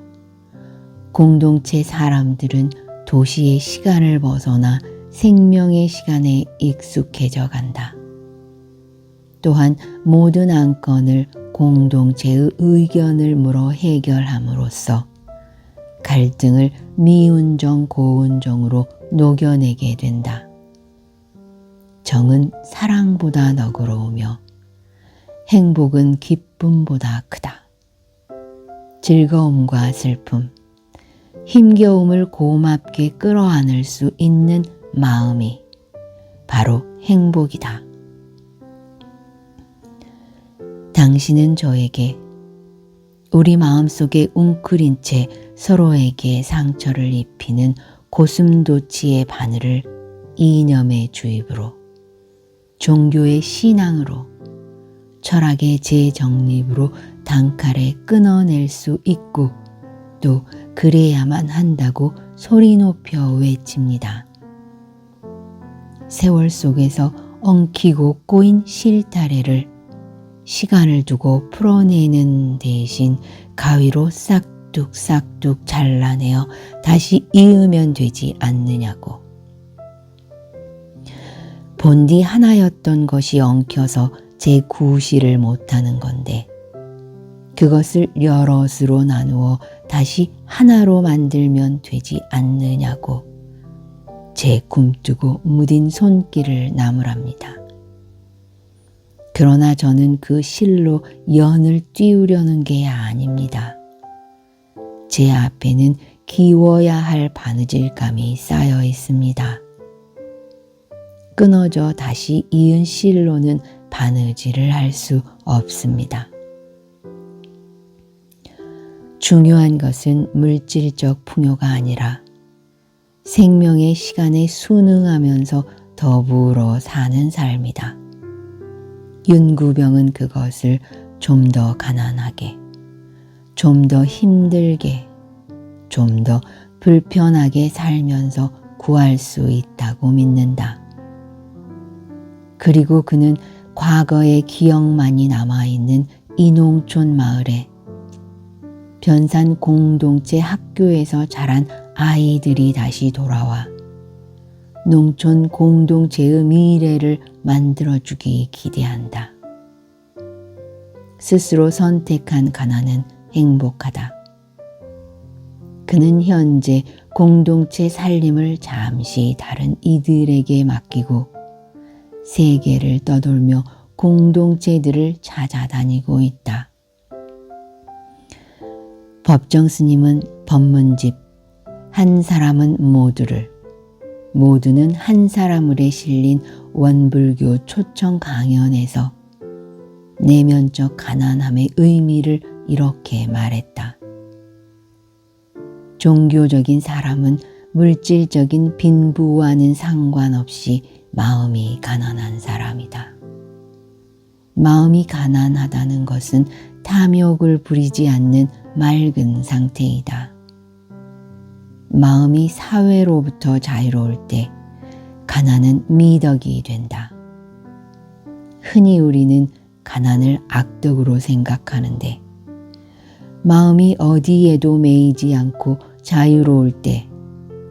공동체 사람들은 도시의 시간을 벗어나 생명의 시간에 익숙해져 간다. 또한 모든 안건을 공동체의 의견을 물어 해결함으로써 갈등을 미운정 고운정으로 녹여내게 된다. 정은 사랑보다 너그러우며 행복은 기쁨보다 크다. 즐거움과 슬픔, 힘겨움을 고맙게 끌어안을 수 있는 마음이 바로 행복이다. 당신은 저에게 우리 마음속에 웅크린 채 서로에게 상처를 입히는 고슴도치의 바늘을 이념의 주입으로, 종교의 신앙으로, 철학의 재정립으로 단칼에 끊어낼 수 있고 또 그래야만 한다고 소리 높여 외칩니다. 세월 속에서 엉키고 꼬인 실타래를 시간을 두고 풀어내는 대신 가위로 싹둑싹둑 잘라내어 다시 이으면 되지 않느냐고. 본디 하나였던 것이 엉켜서 재구실을 못하는 건데 그것을 여럿으로 나누어 다시 하나로 만들면 되지 않느냐고 제 굼뜨고 무딘 손길을 나무랍니다. 그러나 저는 그 실로 연을 띄우려는 게 아닙니다. 제 앞에는 기워야 할 바느질감이 쌓여 있습니다. 끊어져 다시 이은 실로는 바느질을 할 수 없습니다. 중요한 것은 물질적 풍요가 아니라 생명의 시간에 순응하면서 더불어 사는 삶이다. 윤구병은 그것을 좀 더 가난하게, 좀 더 힘들게, 좀 더 불편하게 살면서 구할 수 있다고 믿는다. 그리고 그는 과거의 기억만이 남아있는 이 농촌 마을에 변산 공동체 학교에서 자란 아이들이 다시 돌아와 농촌 공동체의 미래를 만들어주기 기대한다. 스스로 선택한 가난은 행복하다. 그는 현재 공동체 살림을 잠시 다른 이들에게 맡기고 세계를 떠돌며 공동체들을 찾아다니고 있다. 법정 스님은 법문집 한 사람은 모두는 한 사람을에 실린 원불교 초청 강연에서 내면적 가난함의 의미를 이렇게 말했다. 종교적인 사람은 물질적인 빈부와는 상관없이 마음이 가난한 사람이다. 마음이 가난하다는 것은 탐욕을 부리지 않는 맑은 상태이다. 마음이 사회로부터 자유로울 때 가난은 미덕이 된다. 흔히 우리는 가난을 악덕으로 생각하는데 마음이 어디에도 매이지 않고 자유로울 때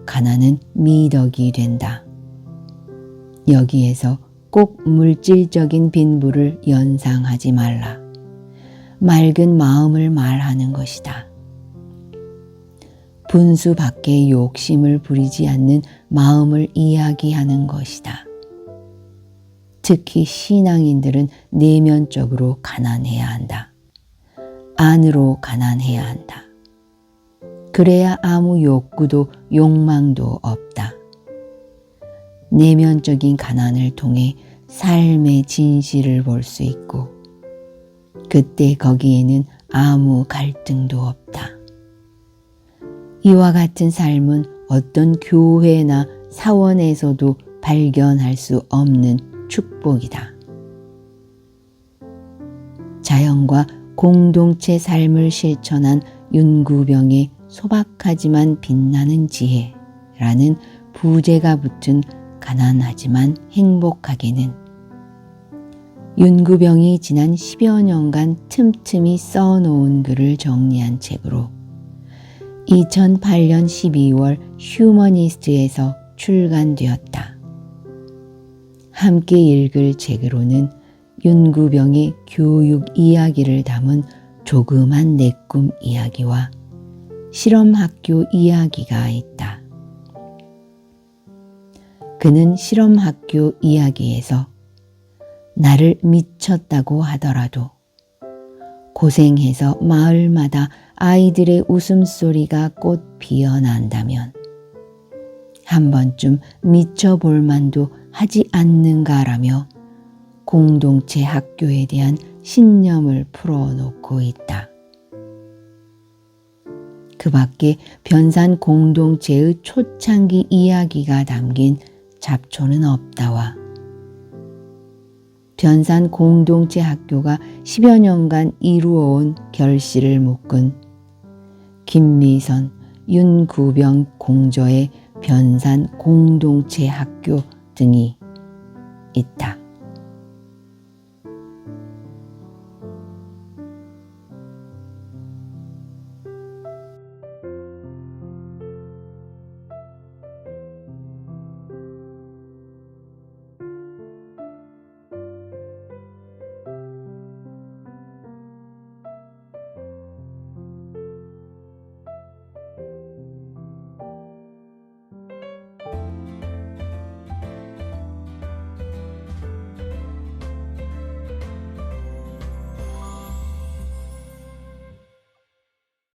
가난은 미덕이 된다. 여기에서 꼭 물질적인 빈부를 연상하지 말라. 맑은 마음을 말하는 것이다. 분수 밖에 욕심을 부리지 않는 마음을 이야기하는 것이다. 특히 신앙인들은 내면적으로 가난해야 한다. 안으로 가난해야 한다. 그래야 아무 욕구도 욕망도 없다. 내면적인 가난을 통해 삶의 진실을 볼 수 있고 그때 거기에는 아무 갈등도 없다. 이와 같은 삶은 어떤 교회나 사원에서도 발견할 수 없는 축복이다. 자연과 공동체 삶을 실천한 윤구병의 소박하지만 빛나는 지혜라는 부제가 붙은 가난하지만 행복하게는 윤구병이 지난 10여 년간 틈틈이 써놓은 글을 정리한 책으로 2008년 12월 휴머니스트에서 출간되었다. 함께 읽을 책으로는 윤구병의 교육 이야기를 담은 조그만 내 꿈 이야기와 실험학교 이야기가 있다. 그는 실험학교 이야기에서 나를 미쳤다고 하더라도 고생해서 마을마다 아이들의 웃음소리가 꽃 피어난다면 한 번쯤 미쳐볼 만도 하지 않는가라며 공동체 학교에 대한 신념을 풀어놓고 있다. 그 밖에 변산 공동체의 초창기 이야기가 담긴 잡초는 없다와 변산 공동체 학교가 10여 년간 이루어온 결실을 묶은 김미선, 윤구병 공저의 변산 공동체 학교 등이 있다.